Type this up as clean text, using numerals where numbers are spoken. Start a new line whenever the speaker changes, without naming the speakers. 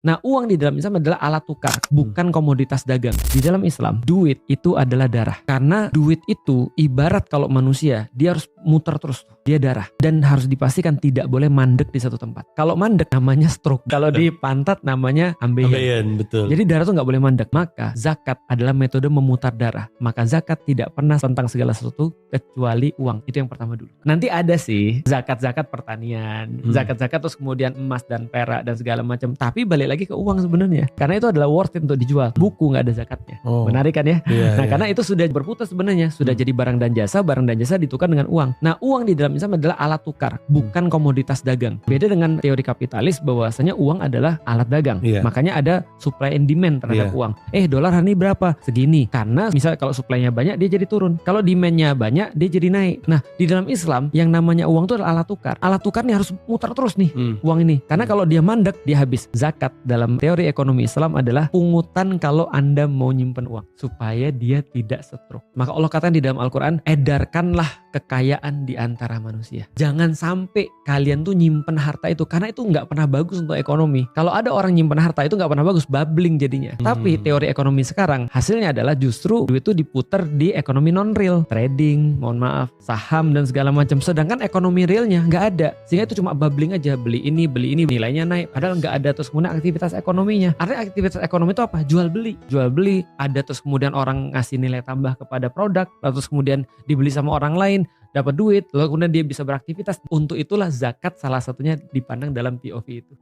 Nah, uang di dalam Islam adalah alat tukar, bukan komoditas dagang. Di dalam Islam, duit itu adalah darah. Karena duit itu ibarat kalau manusia, dia harus muter terus. Dia darah. Dan harus dipastikan tidak boleh mandek di satu tempat. Kalau mandek namanya stroke. Kalau di pantat namanya ambeien.
Betul.
Jadi darah tuh gak boleh mandek. Maka zakat adalah metode memutar darah. Maka zakat tidak pernah tentang segala sesuatu kecuali uang. Itu yang pertama dulu. Nanti ada sih zakat-zakat pertanian, zakat-zakat terus kemudian emas dan perak dan segala macam. Tapi balik lagi ke uang sebenarnya. Karena itu adalah worth it untuk dijual. Buku gak ada zakatnya. Menarik kan ya? Nah, karena itu sudah berputar sebenarnya. Sudah jadi barang dan jasa ditukar dengan uang. Nah, uang di dalam Islam adalah alat tukar, bukan komoditas dagang. Beda dengan teori kapitalis bahwasanya uang adalah alat dagang. Makanya ada supply and demand terhadap uang. Dolar hari ini berapa? Segini. Karena misalnya kalau supply-nya banyak dia jadi turun. Kalau demand-nya banyak dia jadi naik. Nah, di dalam Islam yang namanya uang itu adalah alat tukar. Alat tukarnya harus muter terus nih uang ini. Karena kalau dia mandek dia habis. Zakat dalam teori ekonomi Islam adalah pungutan kalau Anda mau nyimpen uang supaya dia tidak stroke. Maka Allah katakan di dalam Al-Quran, edarkanlah kekayaan di antara manusia. Jangan sampai kalian tuh nyimpen harta itu, karena itu nggak pernah bagus untuk ekonomi. Kalau ada orang nyimpen harta itu nggak pernah bagus, bubbling jadinya. Tapi teori ekonomi sekarang hasilnya adalah justru duit itu diputar di ekonomi non real, trading, saham dan segala macam. Sedangkan ekonomi realnya nggak ada, sehingga itu cuma bubbling aja, beli ini nilainya naik, padahal nggak ada terus kemudian aktivitas ekonominya. Artinya aktivitas ekonomi itu apa? Jual beli ada terus kemudian orang ngasih nilai tambah kepada produk, terus kemudian dibeli sama orang lain, dapat duit, lalu kemudian dia bisa beraktivitas. Untuk itulah zakat salah satunya dipandang dalam POV itu.